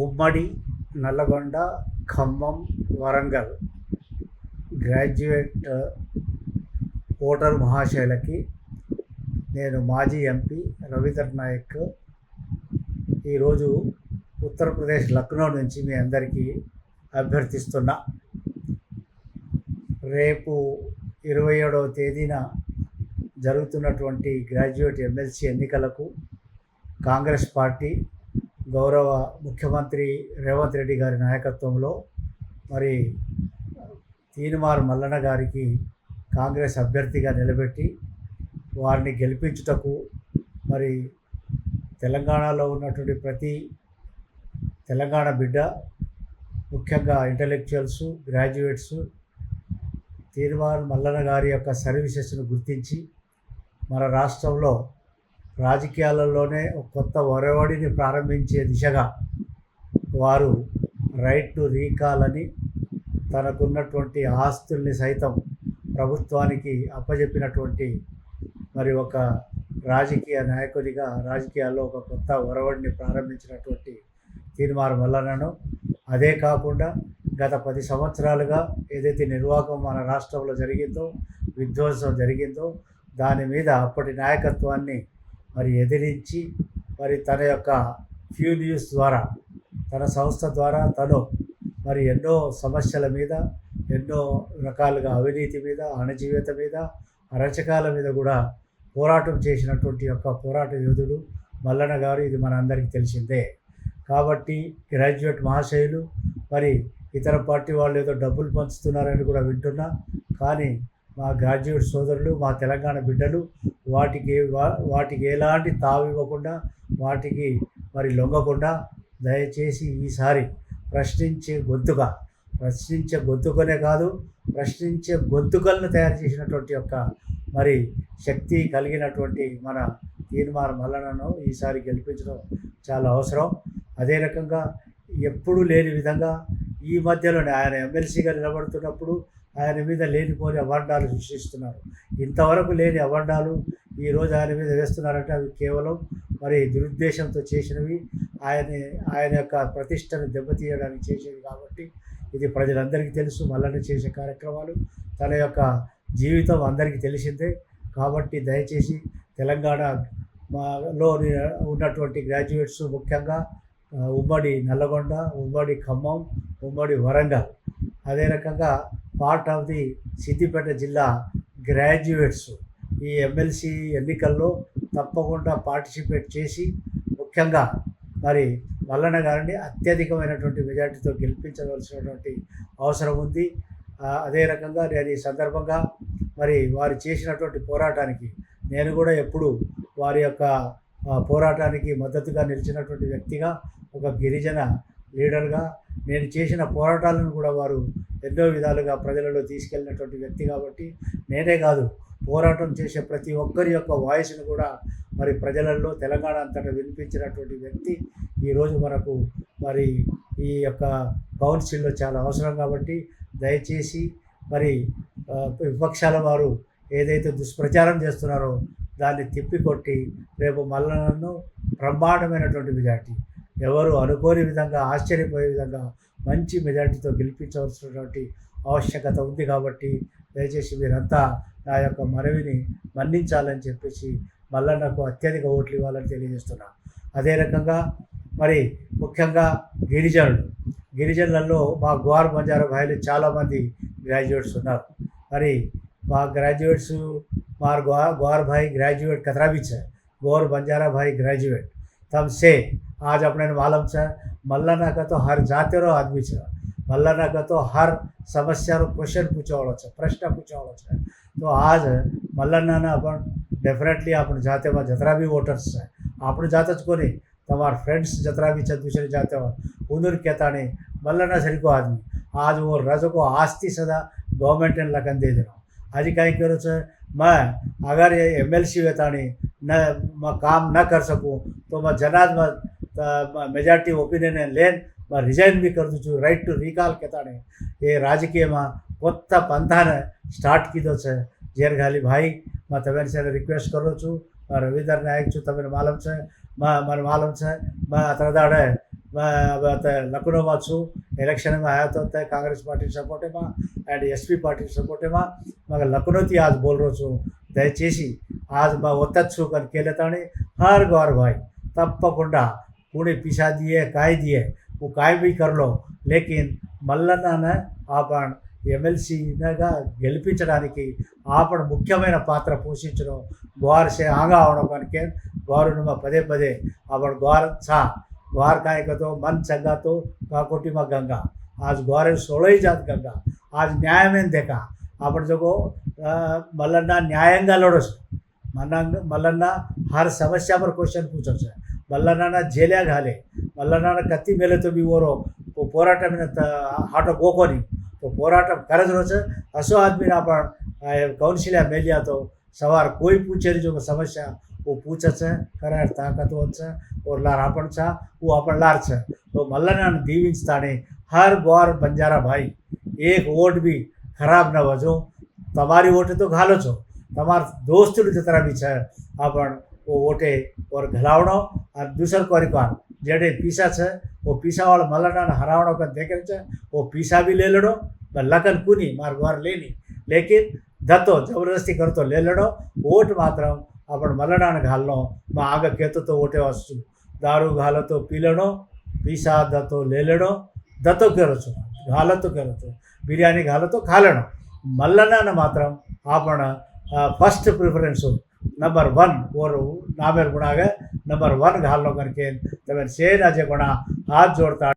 ఉమ్మడి Nalgonda, Khammam, Warangal graduate voter మహాశయులకి నేను మాజీ ఎంపీ రవీంద్ర నాయక్ ఈరోజు ఉత్తరప్రదేశ్ లక్నో నుంచి మీ అందరికీ అభ్యర్థిస్తున్నా. రేపు 27వ తేదీన జరుగుతున్నటువంటి గ్రాడ్యుయేట్ ఎమ్మెల్సీ ఎన్నికలకు కాంగ్రెస్ పార్టీ గౌరవ ముఖ్యమంత్రి రేవంత్ రెడ్డి గారి నాయకత్వంలో మరి తీన్మార్ మల్లన్న గారికి కాంగ్రెస్ అభ్యర్థిగా నిలబెట్టి వారిని గెలిపించుటకు మరి తెలంగాణలో ఉన్నటువంటి ప్రతి తెలంగాణ బిడ్డ, ముఖ్యంగా ఇంటలెక్చువల్స్, గ్రాడ్యుయేట్స్ తీన్మార్ మల్లన్న గారి యొక్క సర్వీసెస్ను గుర్తించి మన రాష్ట్రంలో రాజకీయాలలోనే ఒక కొత్త ఒరవడిని ప్రారంభించే దిశగా వారు రైట్ టు రీకాల్ అని తనకున్నటువంటి ఆస్తుల్ని సైతం ప్రభుత్వానికి అప్పజెప్పినటువంటి మరి ఒక రాజకీయ నాయకుడిగా రాజకీయాల్లో ఒక కొత్త ఒరవడిని ప్రారంభించినటువంటి తీన్మార్ మల్లన్నను, అదే కాకుండా గత 10 సంవత్సరాలుగా ఏదైతే నిర్వాహకం మన రాష్ట్రంలో జరిగిందో, విధ్వంసం జరిగిందో, దాని మీద అప్పటి నాయకత్వాన్ని మరి ఎదిరించి మరి తన యొక్క ఫ్యూ న్యూస్ ద్వారా, తన సంస్థ ద్వారా తను మరి ఎన్నో సమస్యల మీద, ఎన్నో రకాలుగా అవినీతి మీద, అణచివేత మీద, అరాచకాల మీద కూడా పోరాటం చేసినటువంటి యొక్క పోరాట యోధుడు మల్లన్న గారు. ఇది మన అందరికీ తెలిసిందే. కాబట్టి గ్రాడ్యుయేట్ మహాశయులు మరి ఇతర పార్టీ వాళ్ళు ఏదో డబ్బులు పంచుతున్నారని కూడా వింటున్నా. కానీ మా గ్రాడ్యుయేట్ సోదరులు, మా తెలంగాణ బిడ్డలు వాటికి ఎలాంటి తావు ఇవ్వకుండా, వాటికి మరి లొంగకుండా దయచేసి ఈసారి ప్రశ్నించే గొంతుకనే కాదు, ప్రశ్నించే గొంతుకలను తయారు చేసినటువంటి యొక్క మరి శక్తి కలిగినటువంటి మన తీన్మార్ మల్లన్నను ఈసారి గెలిపించడం చాలా అవసరం. అదే రకంగా ఎప్పుడూ లేని విధంగా ఈ మధ్యలోనే ఆయన ఎమ్మెల్సీగా నిలబడుతున్నప్పుడు ఆయన మీద లేనిపోని అవాండాలు సృష్టిస్తున్నారు. ఇంతవరకు లేని అవాండాలు ఈరోజు ఆయన మీద వేస్తున్నారంటే అవి కేవలం మరి దురుద్దేశంతో చేసినవి, ఆయన యొక్క ప్రతిష్టను దెబ్బతీయడానికి చేసేవి. కాబట్టి ఇది ప్రజలందరికీ తెలుసు. మల్లన్న చేసే కార్యక్రమాలు, తన యొక్క జీవితం అందరికీ తెలిసిందే. కాబట్టి దయచేసి తెలంగాణలో ఉన్నటువంటి గ్రాడ్యుయేట్స్, ముఖ్యంగా ఉమ్మడి నల్లగొండ, ఉమ్మడి ఖమ్మం, ఉమ్మడి వరంగల్, అదే రకంగా పార్ట్ ఆఫ్ ది సిద్దిపేట జిల్లా గ్రాడ్యుయేట్స్ ఈ ఎమ్మెల్సీ ఎన్నికల్లో తప్పకుండా పార్టిసిపేట్ చేసి ముఖ్యంగా మరి మల్లన్న గారిని అత్యధికమైనటువంటి మెజార్టీతో గెలిపించవలసినటువంటి అవసరం ఉంది. అదే రకంగా నేను ఈ సందర్భంగా మరి వారు చేసినటువంటి పోరాటానికి నేను కూడా ఎప్పుడు వారి యొక్క పోరాటానికి మద్దతుగా నిలిచినటువంటి వ్యక్తిగా, ఒక గిరిజన లీడర్గా నేను చేసిన పోరాటాలను కూడా వారు ఎన్నో విధాలుగా ప్రజలలో తీసుకెళ్ళినటువంటి వ్యక్తి. కాబట్టి నేనే కాదు, పోరాటం చేసే ప్రతి ఒక్కరి యొక్క వాయిస్ను కూడా మరి ప్రజలలో తెలంగాణ అంతటా వినిపించినటువంటి వ్యక్తి ఈరోజు మనకు మరి ఈ యొక్క కౌన్సిల్లో చాలా అవసరం. కాబట్టి దయచేసి మరి విపక్షాల వారు ఏదైతే దుష్ప్రచారం చేస్తున్నారో దాన్ని తిప్పికొట్టి రేపు మల్లన్నను బ్రహ్మాండమైనటువంటి మెజార్టీ, ఎవరు అనుకోని విధంగా, ఆశ్చర్యపోయే విధంగా మంచి మెజార్టీతో గెలిపించవలసినటువంటి ఆవశ్యకత ఉంది. కాబట్టి దయచేసి మీరంతా నా యొక్క మనవిని మన్నించాలని చెప్పేసి మల్లన్నకు అత్యధిక ఓట్లు ఇవ్వాలని తెలియజేస్తున్నా. అదే రకంగా మరి ముఖ్యంగా గిరిజనులలో మా గ్వార్ బంజారా భాయిలు చాలామంది గ్రాడ్యుయేట్స్ ఉన్నారు. మరి మా గ్రాడ్युएट्स मार ग्वार भाई ग्रेजुएट कतरा भी है, गौर बंजारा भाई ग्रेजुएट तब से आज अपने मालूम है मल्लाना का तो हर जाते रो आदमी है, मल्लाना का तो हर समस्या रो क्वेश्चन पूछावाड़ो है, प्रश्न पूछावाड़ो है. तो आज मल्लाना अपन डेफिनेटली अपन जाते में जतरा भी वोटर्स है आपण जातच कोनी तमार फ्रेंड्स जतरा भी है दूसरे जाते हो उन्होंने कहता नहीं मल्लाना सरी को आदमी आज वो रजो को आस्ती सदा गवर्नमेंट ने लगन दे देना. आज कहीं करो से मैं अगर ये एमएलसी वेतानी न मैं काम न कर सकूँ तो मैं जनाज में मेजॉरिटी ओपिनियन लेन मैं रिजाइन भी कर दूँ. राइट टू रिकॉल कहता नहीं ये राजकीय में कोत्त पंथान स्टार्ट कीधो छे. जेर खाली भाई मैं तमें से रिक्वेस्ट करूँ छूँ. मैं रविंद्र नायक छूँ, तमें मालूम है, मैं मालूम है मैं अतरदाड़े अब आता लखनऊ में छू इलेक्शन में आया तो कांग्रेस पार्टी सपोर्टे में एंड एसपी पार्टी सपोर्टे में मगर लखनऊ थी आज बोल रो छू దయచేసి आज मैं वतु कर केलेतानी हर गौर भाई तपकुंडा पुणे पिसा दिए काय दिए वो काय भी कर लो लेकिन మల్లన్న आपण ఎమ్మెల్సీ గెలిపించడానికి आपण ముఖ్యమైన పాత్ర పోషించడం गौर से आगा आवడం कనుక गौर पदे पदे आपण गौर छा गौर काय कहतो मन चंगा तो काकोटी में गंगा आज गौर सोलही जात गंगा आज न्याय में देखा आपण जो मल्लना न्यायंगा लड़ो मल्लना हर समस्या पर क्वेश्चन पूछो छे मल्लना जेल्या घाले मल्लना कत्ती मेले तो भी वो पोराट में हाटो गोको नहीं तो पोराट करज रो छे असो आदमी आपण काउंसिल मेलिया तो सवार कोई पूछे जो समस्या वो पूछे छे करार ताकतवन छे और लार आपण छा वो आपण लार छे तो मल्लना दीविंचताने हर गौर बंजारा भाई एक वोट भी खराब न वजो तमारी वोटे तो घालो छो तमार दोस्त जतरा भी है आपण वो वोटे और घलावणो और दूसर कोरिकार जेडे पीसा है वो पीसा वाला मल्लना हरावणो कर देखे छे वो पीसा भी ले लड़ो लखन कुनी मार गौर लेनी लेकिन दत्तो जबरदस्ती करतो ले लड़ो वोट मात्र आपण मल्लना घालनो मैं आगे कहतो तो वोटे वस्तु दारू घालो तो पी लेनो पीसा दत्तो ले लेनो दत्तो करो छो घालो तो करो छो बिर्यानी घालो तो खा लेनो मल्लना मात्र आपण फर्स्ट प्रिफरेंस नंबर 1 और नामेर गुणागे नंबर 1 घालो करके तब से गुणा हाथ जोड़ता।